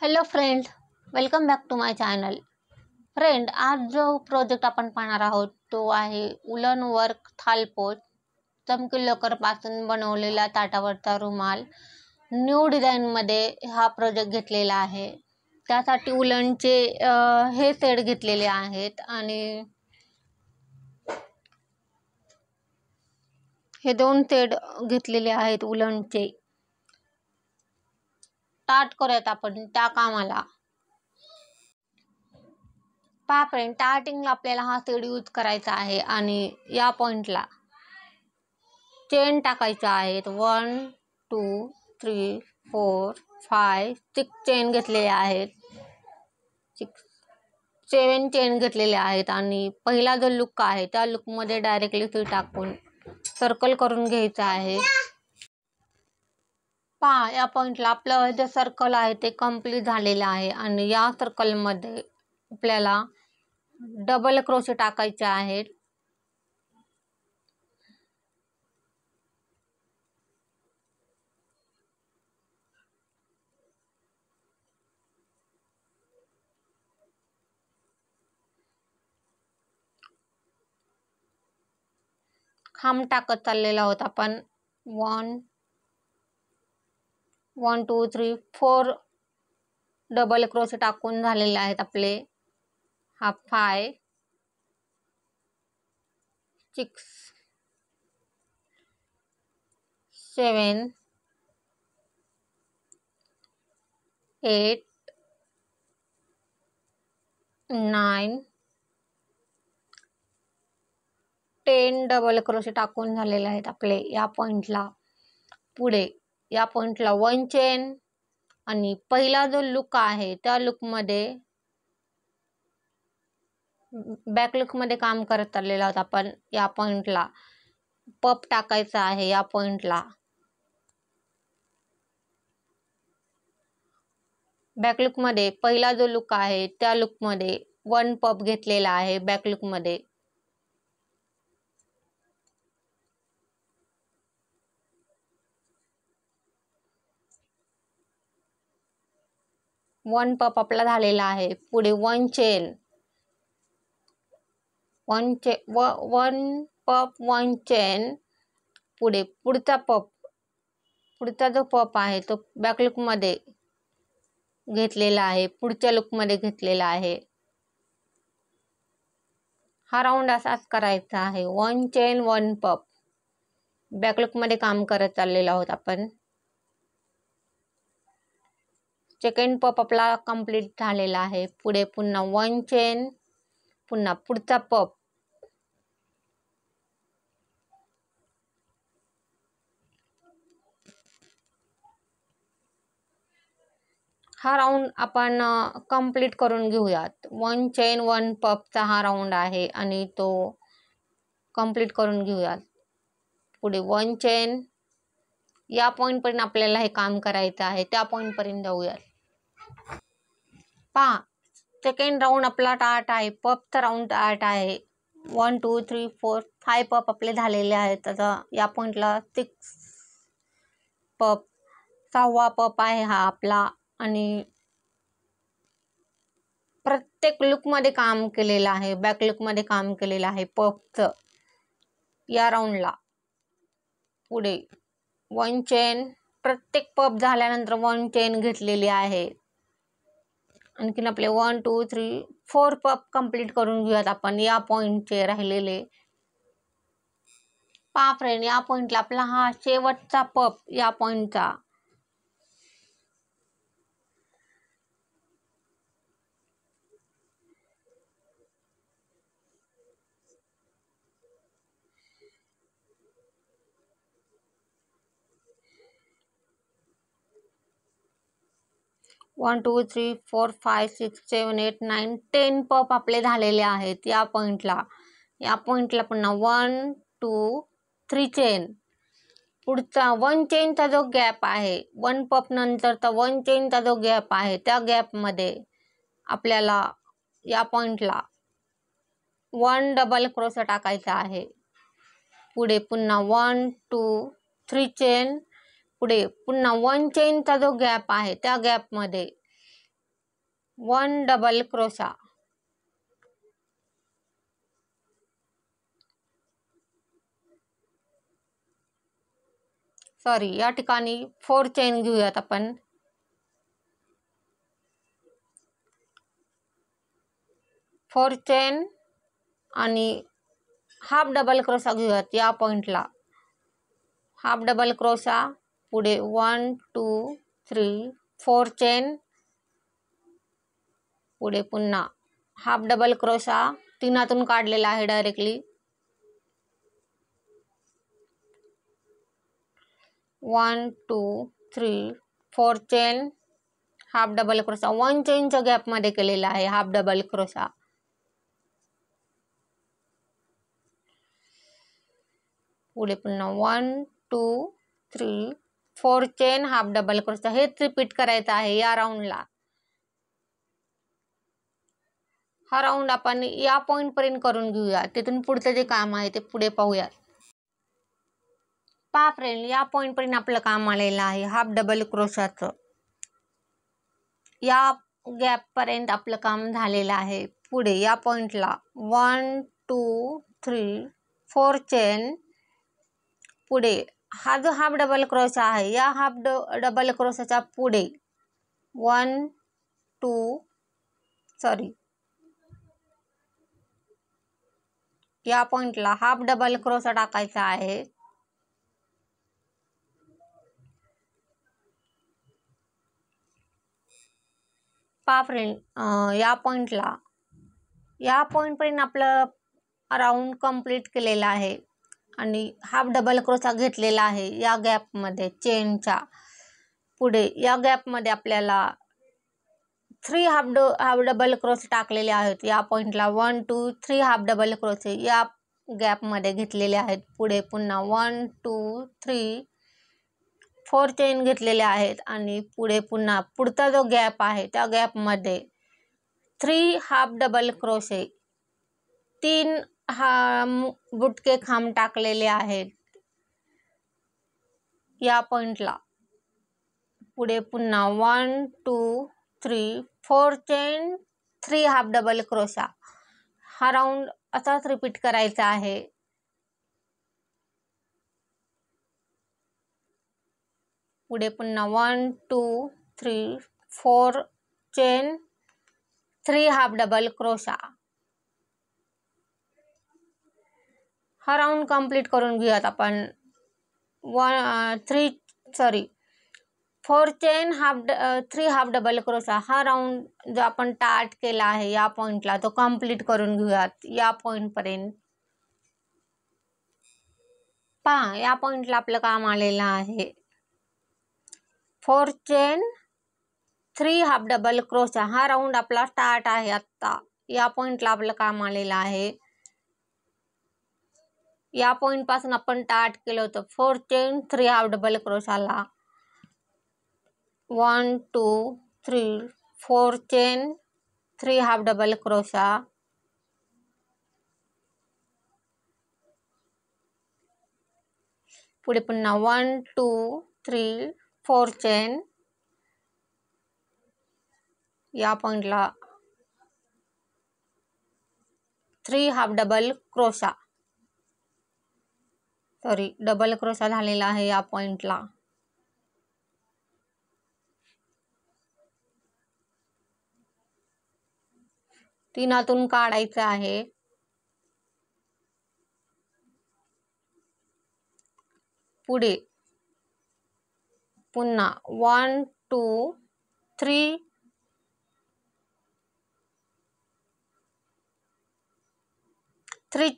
Hello friend, welcome back to my channel. Friend, आज जो project आपण पाहणार आहोत तो आहे उलन वर्क थालपोच. चमकी लोकरपासून बनवलेला ताटावरचा रुमाल. न्यू डिझाईनमध्ये हा प्रोजेक्ट घेतलेला आहे. त्यासाठी उलनचे हे सेट घेतलेले आहेत आणि हे 2 सेट घेतलेले आहेत उलनचे. स्टार्ट करूयात आपण त्या कामाला. पहा फ्रेंड, स्टार्टिंगला आपल्याला हा सेट यूज करायचा आहे आणि या पॉइंटला चेन टाकायच्या आहेत. 1 2 3 4 5 6 चेन घेतलेले आहेत. 7 चेन घेतलेले आहेत आणि पहिला जो लुक आहे त्या लुकमध्ये डायरेक्टली सुई टाकून सर्कल करून घ्यायचा आहे. पहा, या पॉइंटला आपलं जे सर्कल आहे ते कंप्लीट झालेलं आहे आणि या सर्कलमध्ये आपल्याला डबल क्रोशे टाकायचे आहेत. खांब टाकत चाललेला आहोत आपण. 1 2 3 4 डबल क्रोशे टाकून झालेले आहेत आपले. हा 5 6 7 8 9 10 डबल क्रोशे टाकून झालेले आहेत आपले या पॉइंटला. पुढे या पॉइंटला 1 चेन आणि पहिला जो लुक आहे त्या लुकमध्ये बॅक लुकमध्ये काम करत चाललेलो आहोत आपण. या पॉइंटला पप टाकायचा आहे. या पॉइंटला बॅक लुकमध्ये पहिला जो लुक आहे त्या लुकमध्ये 1 पप घेतलेला आहे. बॅक लुकमध्ये 1 पप आपला झालेला आहे. पुढे 1 चेन 1 पप 1 चेन. पुढे पुढचा जो पप आहे तो बॅक लुकमध्ये घेतलेला आहे. पुढच्या लुकमध्ये घेतलेला आहे. हा राऊंड असाच करायचा आहे. 1 चेन 1 पप बॅक लुकमध्ये काम करत चाललेलो आहोत आपण. सेकंड पप आपला कंप्लीट झालेला आहे. पुढे पुन्हा 1 चेन, पुन्हा पुढचा पप. हा राऊंड आपण कंप्लीट करून घेऊयात. 1 चेन 1 पपचा हा राऊंड आहे आणि तो कंप्लीट करून घेऊयात. पुढे 1 चेन. या पॉइंट पर्यंत आपल्याला हे काम करायचं आहे. त्या पॉइंट पर्यंत जाऊयात. पहा, सेकंड राऊंड आपला स्टार्ट आहे. पपचा राऊंड स्टार्ट आहे. 1 2 3 4 5 पप आपले झालेले आहेत. आता या पॉइंटला 6 पप, 6वा पप आहे हा आपला आणि प्रत्येक लुकमध्ये काम केलेलं आहे. बॅक लुकमध्ये काम केलेलं आहे पपचं या राऊंडला. पुढे 1 चेन. प्रत्येक पप झाल्यानंतर 1 चेन घेतलेली आहे. आणखीन आपले 1 2 3 4 पप कंप्लीट करून घेऊयात आपण या पॉइंटचे राहिलेले. पहा फ्रेंड, या पॉइंटला आपला हा शेवटचा पप या पॉइंटचा. वन 2 3 4 5 6 7 8 9 10 पप आपले झालेले आहेत या पॉइंटला. या पॉइंटला पुन्हा 1 2 3 चेन. पुढचा 1 चेनचा जो गॅप आहे, 1 पप नंतरचा 1 चेनचा जो गॅप आहे त्या गॅपमध्ये आपल्याला या पॉइंटला 1 डबल क्रोशे टाकायचा आहे. पुढे पुन्हा 1 2 3 चेन. पुढे पुन्हा 1 चेनचा जो गॅप आहे त्या गॅपमध्ये 1 डबल क्रोशा, सॉरी या ठिकाणी 4 चेन घेऊयात आपण. 4 चेन आणि हाफ डबल क्रोशा घेऊयात या पॉइंटला. हाफ डबल क्रोशा, पुढे 1 2 3 4 चेन, पुढे पुन्हा हाफ डबल क्रोशा, तीनातून काढलेला आहे directly. 1 2 3 4 chain, half double crochet, 1 चेनच्या गॅप मध्ये केलेला आहे हाफ डबल क्रोशा. पुढे पुन्हा 1 2 3 4 चेन, हाफ डबल क्रोशा. हेच रिपीट करायचं आहे या राऊंडला. हा राऊंड आपण या पॉइंट पर्यंत करून घेऊया. तिथून पुढचं जे काम आहे ते पुढे पाहूया. पहा फ्रेंड, या पॉइंट पर्यंत आपलं काम आलेलं आहे हाफ डबल क्रोशाचं. या गॅप पर्यंत आपलं काम झालेलं आहे. पुढे या पॉइंटला 1 2 3 4 चेन, पुढे हा जो हाफ डबल क्रोशा आहे या हाफ डबल क्रोशाच्या पुढे 1 2 सॉरी या पॉइंटला हाफ डबल क्रोशा टाकायचा आहे. पहा फ्रेंड, या पॉइंटला या पॉइंट पर्यंत आपलं राऊंड कंप्लीट केलेला आहे आणि हाफ डबल क्रोशा घेतलेला आहे या गॅप मध्ये चेनच्या. पुढे या गॅप मध्ये आपल्याला 3 हाफ डबल क्रोशे टाकलेले आहेत. या पॉइंटला 1 2 3 हाफ डबल क्रोशे या गॅप मध्ये घेतलेले आहेत. पुढे पुन्हा 1 2 3 4 चेन घेतलेले आहेत आणि पुढे पुन्हा पुढचा जो गॅप आहे त्या गॅप मध्ये 3 हाफ डबल क्रोशे, 3 बुटके खांब टाकलेले आहेत या पॉइंटला. पुढे पुन्हा 1 2 3 4 चेन, 3 हाफ डबल क्रोशा. हा राऊंड असाच रिपीट करायचा आहे. पुढे पुन्हा 1 2 3 4 चेन, 3 हाफ डबल क्रोशा. हा राऊंड कंप्लीट करून घेऊयात आपण. 4 चेन, 3 हाफ डबल क्रोशा. हा राऊंड जो आपण स्टार्ट केला आहे या पॉइंटला तो कंप्लीट करून घेऊयात या पॉइंट पर्यंत. पहा, या पॉइंटला आपलं काम आलेलं आहे. 4 चेन, 3 हाफ डबल क्रोशा. हा राऊंड आपला स्टार्ट आहे आता. या पॉइंटला आपलं काम आलेलं आहे. या पॉइंट पासून आपण स्टार्ट केलं होतं 4 चेन 3 हाफ डबल क्रोशाला. 1 2 3 4 चेन, 3 हाफ डबल क्रोशा. पुढे पुन्हा 1 2 3 4 चेन. या पॉइंटला 3 half double crochet, sorry double crochet झालेला आहे या पॉइंटला. तीनातून काढायचं आहे. पुढे पुन्हा 1 2 3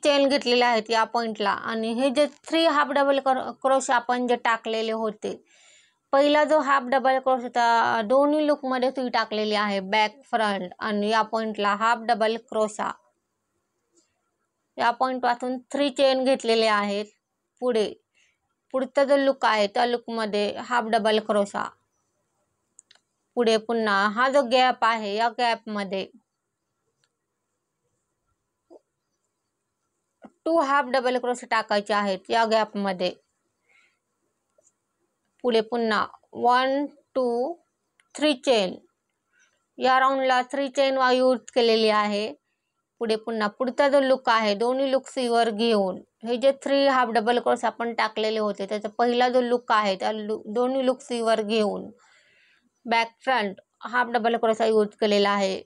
चेन घेतलेले आहेत या पॉइंटला आणि हे जे 3 हाफ डबल क्रोशे आपण जे टाकलेले होते, पहिला जो हाफ डबल क्रोशा दोन्ही लुक मध्ये सुई टाकलेली आहे बॅक फ्रंट आणि या पॉइंटला हाफ डबल क्रोशा. या पॉइंट पासून 3 चेन घेतलेले आहेत. पुढचा जो लुक आहे त्या लुक मध्ये हाफ डबल क्रोशा. पुढे पुन्हा हा जो गॅप आहे या गॅप मध्ये 2 हाफ डबल क्रोशे टाकायचे आहेत या गॅप मध्ये. पुढे पुन्हा 1 2 3 चेन, या राऊंडला 3 चेन यूज केलेली आहे. पुढे पुन्हा पुढचा जो लुक आहे दोन्ही लुक सीवर घेऊन हे जे 3 हाफ डबल क्रोश आपण टाकलेले होते त्याचा पहिला जो लुक आहे त्या दोन्ही लुक सीवर घेऊन back front half double crochet use केलेला आहे.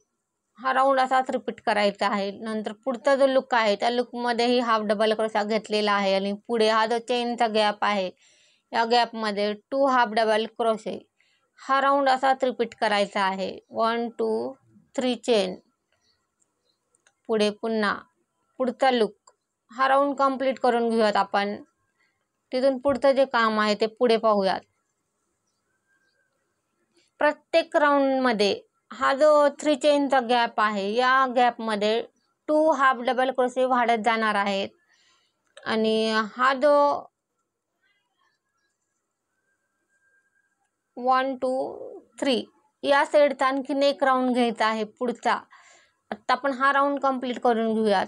हा राऊंड असाच रिपीट करायचा आहे. नंतर पुढचा जो लुक आहे त्या लुकमध्येही हाफ डबल क्रोशा घेतलेला आहे आणि पुढे हा जो चेनचा गॅप आहे या गॅपमध्ये 2 हाफ डबल क्रोशे. हा राऊंड असाच रिपीट करायचा आहे. 1 2 3 चेन. पुढे पुन्हा पुढचा लुक हा राऊंड कंप्लीट करून घेऊयात आपण. तिथून पुढचं जे काम आहे ते पुढे पाहूयात. प्रत्येक राऊंडमध्ये हा जो 3 चेनचा गॅप आहे या गॅपमध्ये 2 हाफ डबल क्रोशे वाढत जाणार आहेत आणि हा जो 1 2 3 या साईडचा आणखीन एक राऊंड घ्यायचा आहे पुढचा. आत्ता आपण हा राऊंड कंप्लीट करून घेऊयात.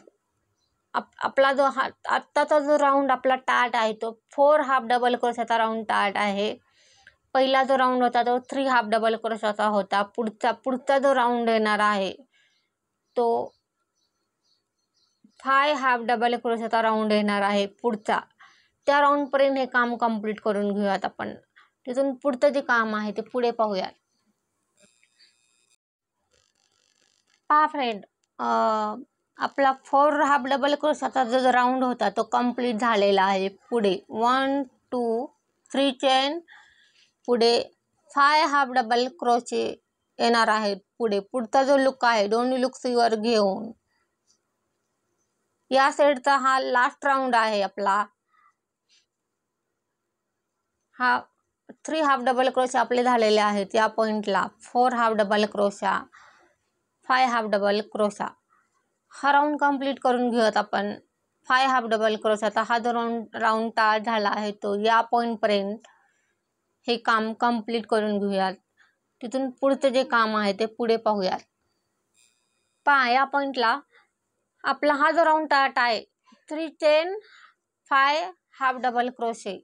आपला जो आत्ताचा जो राऊंड आपला टार्ट आहे तो 4 हाफ डबल क्रोशाचा राऊंड टार्ट आहे. पहिला जो राऊंड होता तो 3 हाफ डबल क्रोशाचा होता. पुढचा जो राऊंड येणार आहे तो 5 हाफ डबल क्रोशाचा राऊंड येणार आहे पुढचा. त्या राऊंडपर्यंत हे काम कंप्लीट करून घेऊयात आपण. तिथून पुढचं जे काम आहे ते पुढे पाहूयात. पहा फ्रेंड, आपला 4 हाफ डबल क्रोशाचा जो राऊंड होता तो कंप्लीट झालेला आहे. पुढे 1 2 3 चेन. पुढे 5 हाफ डबल क्रोशे येणार आहेत. पुढचा जो लुक आहे दोन्ही लुक सीवर घेऊन या साईडचा हा लास्ट राऊंड आहे आपला. हा 3 हाफ डबल क्रोशे आपले झालेले आहेत. या पॉइंटला 4 half double crochet, 5 half double crochet. हा राऊंड कंप्लीट करून घेऊयात आपण. 5 हाफ डबल क्रोशाचा हा जो राऊंड टाळ झाला आहे तो या पॉइंटपर्यंत हे काम कंप्लीट करून घेऊयात. तिथून पुढचं जे काम आहे ते पुढे पाहूयात. पहा, या पॉइंटला आपला हा जो राऊंड टार्ट आहे 3 चेन 5 हाफ डबल क्रोशे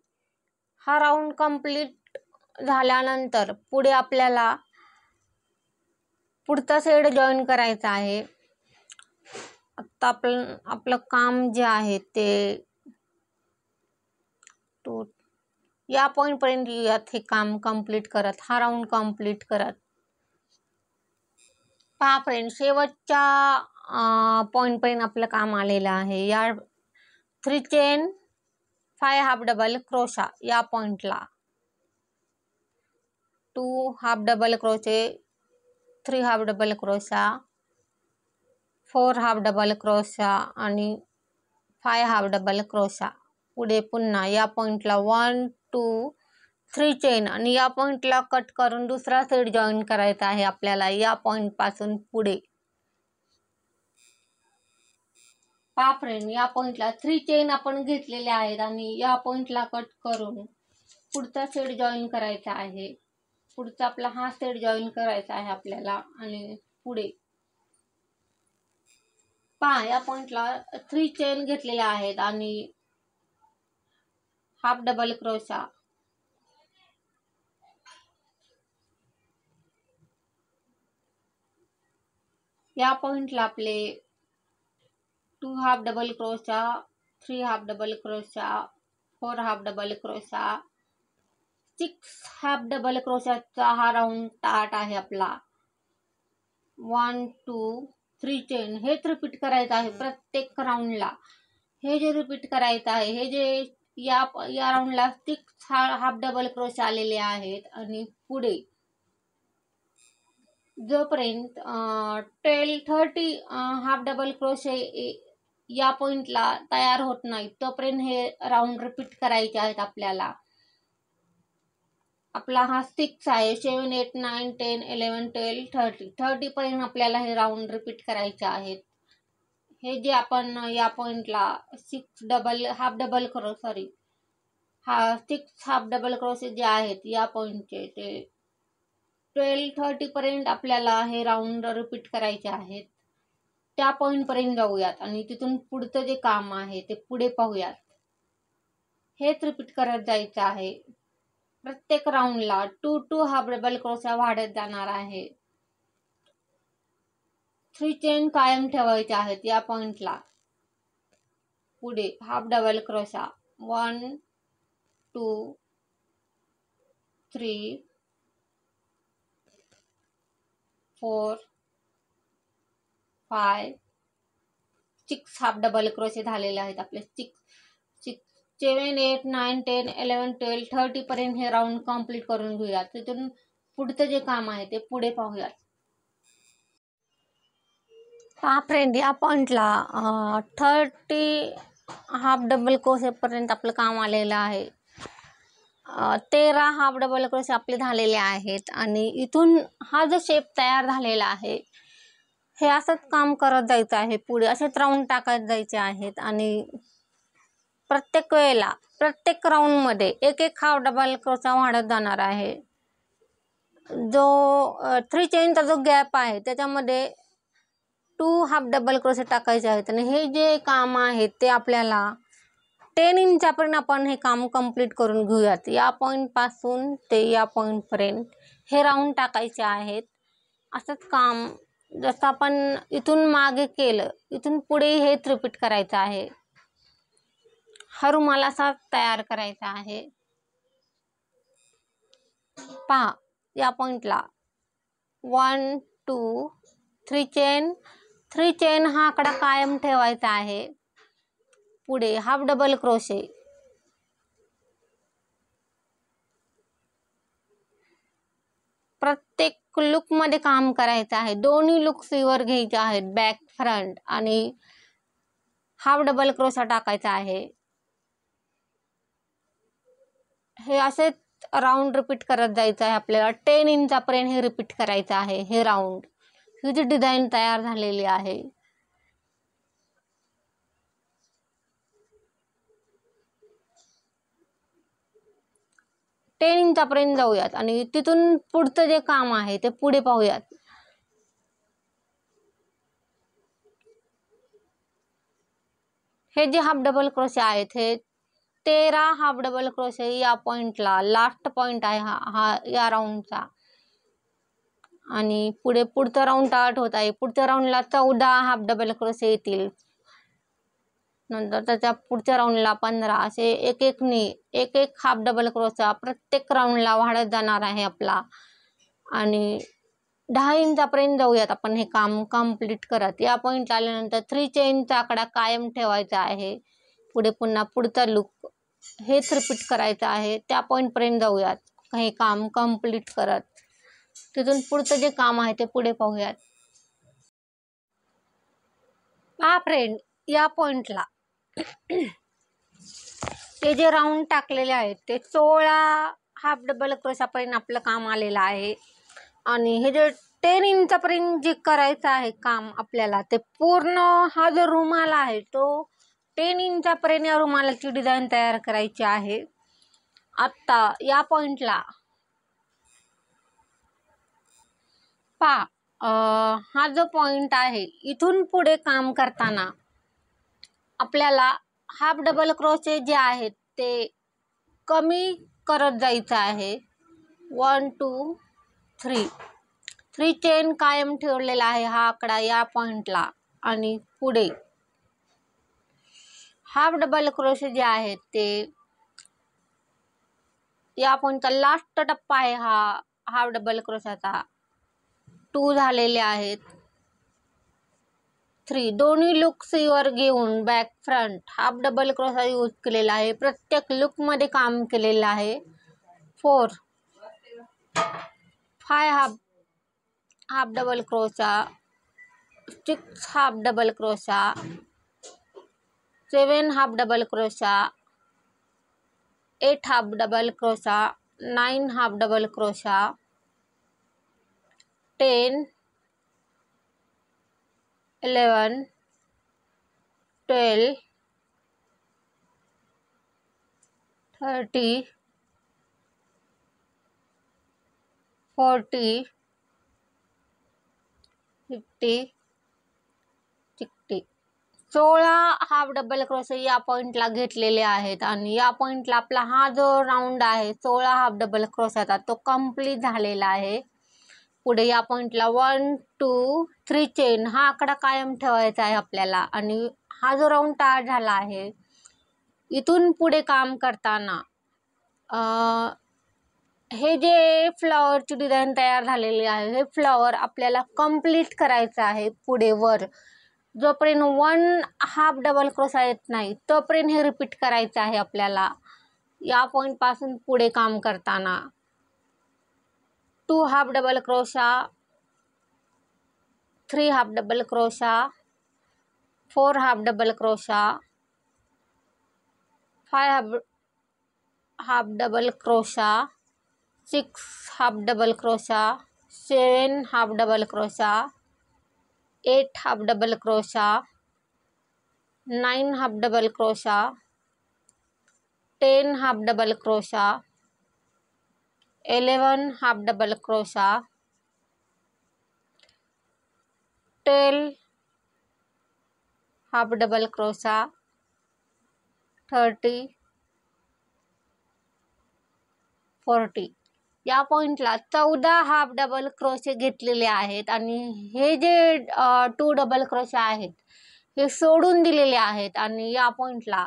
हा राऊंड कंप्लीट झाल्यानंतर पुढे आपल्याला पुढचा साईड जॉईन करायचा आहे. आता आपलं काम जे आहे ते या पॉइंट पर्यंत येऊयात. हे काम कंप्लीट करत हा राऊंड कंप्लीट करत. पहा फ्रेंड, शेवटच्या पॉइंट पर्यंत आपलं काम आलेलं आहे. या 3 चेन 5 हाफ डबल क्रोशा या पॉइंटला 2 half double crochet, 3 half double crochet, 4 half double crochet आणि 5 हाफ डबल क्रोशा. पुढे पुन्हा या पॉइंटला 1 2 3 चेन आणि या पॉइंटला कट करून दुसरा साईड जॉईन करायचा आहे आपल्याला या पॉइंट पासून पुढे. पहा फ्रेंड, या पॉइंटला 3 चेन आपण घेतलेले आहेत आणि या पॉइंटला कट करून पुढचा साईड जॉईन करायचा आहे. पुढचा आपला हा साईड जॉईन करायचा आहे आपल्याला आणि पुढे पहा, या पॉइंटला 3 चेन घेतलेल्या आहेत आणि हाफ डबल क्रोशा. या पॉइंटला आपले 2 half double crochet, 3 half double crochet, 4 half double crochet, 6 half double क्रोशाचा हा राऊंड टार्ट आहे आपला. 1 2 3 चेन हेच रिपीट करायचं आहे प्रत्येक राऊंडला. हे जे रिपीट करायचं आहे हे जे या राऊंडला 6 हाफ डबल क्रोश आलेले आहेत आणि पुढे जोपर्यंत 30 हाफ डबल क्रोशे या पॉइंटला तयार होत नाही तोपर्यंत हे राऊंड रिपीट करायचे आहेत आपल्याला. आपला हा 6 आहे. 7 8 9 10 11 12 30 पर्यंत आपल्याला हे राऊंड रिपीट करायचे आहेत. हे जे आपण या पॉइंटला 6 हाफ डबल क्रोशे जे आहेत या पॉइंटचे ते 12 30 पर्यंत आपल्याला हे राऊंड रिपीट करायचे आहेत. त्या पॉइंट पर्यंत जाऊयात आणि तिथून पुढचं जे काम आहे ते पुढे पाहूयात. हेच रिपीट करत जायचं आहे. प्रत्येक राऊंडला 2 2 हाफ डबल क्रोशा वाढत जाणार आहे. 3 चेन कायम ठेवायच्या आहेत या पॉइंटला. पुढे half double crochet 1 2 3 4 5 6 half double crochet झालेले आहेत आपले. 6 7 8 9 10 11 12 30 पर्यंत हे राऊंड कंप्लीट करून घेऊयात. तिथून पुढचं जे काम आहे ते पुढे पाहूयात. हा फ्रेंड, या पॉइंटला 30 हाफ डबल क्रोशे पर्यंत आपलं काम आलेलं आहे. 13 हाफ डबल क्रोशे आपले झालेले आहेत आणि इथून हा जो शेप तयार झालेला आहे हे असंच काम करत जायचं आहे. पुढे असेच राऊंड टाकत जायचे आहेत आणि प्रत्येक वेळेला प्रत्येक राऊंडमध्ये एक एक हाफ डबल क्रोशा वाढत जाणार आहे. जो 3 चेनचा जो गॅप आहे त्याच्यामध्ये 2 हाफ डबल क्रोशे टाकायचे आहेत आणि हे जे काम आहे ते आपल्याला 10 इंचापर्यंत आपण हे काम कंप्लीट करून घेऊयात. या पॉईंट पासून ते या पॉईंट पर्यंत हे राऊंड टाकायचे आहेत. असंच काम जसं आपण इथून मागे केलं इथून पुढे हेच रिपीट करायचं आहे. हा रुमाल असा तयार करायचा आहे. पहा, या पॉइंटला 1 2 3 चेन हा आकडा कायम ठेवायचा आहे. पुढे हाफ डबल क्रोशे, प्रत्येक लुक मध्ये काम करायचं आहे. दोन्ही लुक सीवर घ्यायचे आहेत, बॅक फ्रंट, आणि हाफ डबल क्रोशा टाकायचा आहे. हे असे राऊंड रिपीट करत जायचं आहे आपल्याला. 10 इंचापर्यंत हे रिपीट करायचं आहे. हे राऊंड, ही जी डिझाईन तयार झालेली आहे. टेन इंचापर्यंत जाऊयात आणि तिथून पुढचं जे काम आहे ते पुढे पाहूयात. हे जे हाफ डबल क्रोशे आहेत हे 13 हाफ डबल क्रोशे या पॉइंटला लास्ट पॉइंट आहे हा या राऊंडचा. आणि पुढचं राऊंड स्टार्ट होत आहे. पुढच्या राऊंडला 14 हाफ डबल क्रोशे येतील. नंतर त्याच्या पुढच्या राऊंडला 15. असे एक एक हाफ डबल क्रोशा प्रत्येक राऊंडला वाढत जाणार आहे आपला. आणि 10 इंचापर्यंत जाऊयात आपण हे काम कंप्लीट करत. या पॉइंट आल्यानंतर 3 चेनचा आकडा कायम ठेवायचा आहे. पुढे पुन्हा पुढचा लुक हेच रिपीट करायचं आहे. त्या पॉइंट पर्यंत जाऊयात हे काम कंप्लीट करत. तिथून पुढचं जे काम आहे ते पुढे पाहूयात. हा फ्रेंड, या पॉइंटला ते जे राऊंड टाकलेले आहेत ते 16 हाफ डबल क्रोशापर्यंत आपलं काम आलेलं आहे. आणि हे जे 10 इंचापर्यंत जे करायचं आहे काम आपल्याला, ते पूर्ण हा जो रुमाल आहे तो 10 इंचापर्यंत या रुमालाची डिझाईन तयार करायची आहे. आता या पॉइंटला पहा, हा जो पॉइंट आहे इथून पुढे काम करताना आपल्याला हाफ डबल क्रोशे जे आहेत ते कमी करत जायचं आहे. 1 2 3 चेन कायम ठेवलेला आहे हा आकडा या पॉइंटला. आणि पुढे हाफ डबल क्रोशे जे आहेत ते या पॉइंटचा लास्ट टप्पा आहे हा हाफ डबल क्रोशाचा. 2 झालेले आहेत. 3 दोन्ही लुक सीवर घेऊन back front half double crochet use केलेला आहे. प्रत्येक लुक मध्ये काम केलेलं आहे. 4 5 half double crochet, 6 half double crochet, 7 half double crochet, 8 half double crochet, 9 half double crochet, 10 11 12 30 40 50 60. 16 half double crochet या पॉइंटला घेतलेले आहेत. आणि या पॉइंटला आपला हा जो राऊंड आहे 16 हाफ डबल क्रोशाचा तो कंप्लीट झालेला आहे. पुढे या पॉईंटला 1 2 3 चेन हा आकडा कायम ठेवायचा आहे आपल्याला. आणि हा जो राऊंड तयार झाला आहे इथून पुढे काम करताना हे जे फ्लॉवरची डिझाईन तयार झालेली आहे हे फ्लॉवर आपल्याला कंप्लीट करायचं आहे. पुढे वर जोपर्यंत 1 हाफ डबल क्रोशा येत नाही तोपर्यंत हे रिपीट करायचं आहे आपल्याला. या पॉईंट पासून पुढे काम करताना 2 half double crochet, 3 half double crochet, 4 half double crochet, 5 half double crochet, 6 half double crochet, 7 half double crochet, 8 half double crochet, 9 half double crochet, 10 half double crochet, 11 half double crochet, 12 half double crochet, 30, 40. या पॉईंटला 14 half double crochet घेतलेले आहेत आणि हे जे 2 double crochet आहेत हे सोडून दिलेले आहेत. आणि या पॉईंटला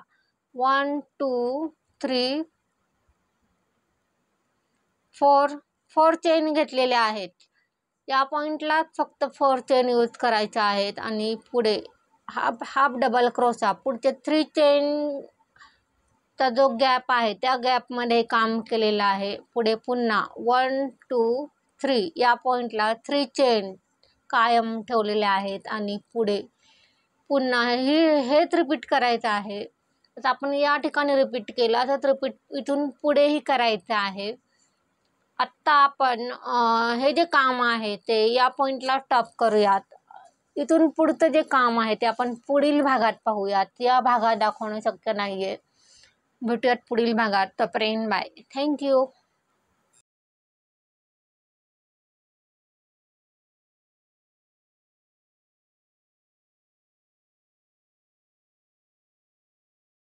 1 2 3 4 चेन घेतलेले आहेत. या पॉईंटला फक्त 4 चेन यूज करायच्या आहेत. आणि पुढे हाफ डबल क्रोशा, पुढचे 3 चेन चा जो गॅप आहे त्या गॅपमध्ये काम केलेलं आहे. पुढे पुन्हा 1 2 3 या पॉईंटला 3 चेन कायम ठेवलेले आहेत. आणि पुढे पुन्हा हेच रिपीट करायचं आहे. तर आपण या ठिकाणी रिपीट केलं असंच रिपीट इथून पुढेही करायचं आहे. आत्ता आपण हे जे काम आहे ते या पॉईंटला स्टॉप करूयात. इथून पुढचं जे काम आहे ते आपण पुढील भागात पाहूयात. या भागात दाखवणं शक्य नाहीये. भेटूयात पुढील भागात. तोपर्यंत बाय. थँक्यू.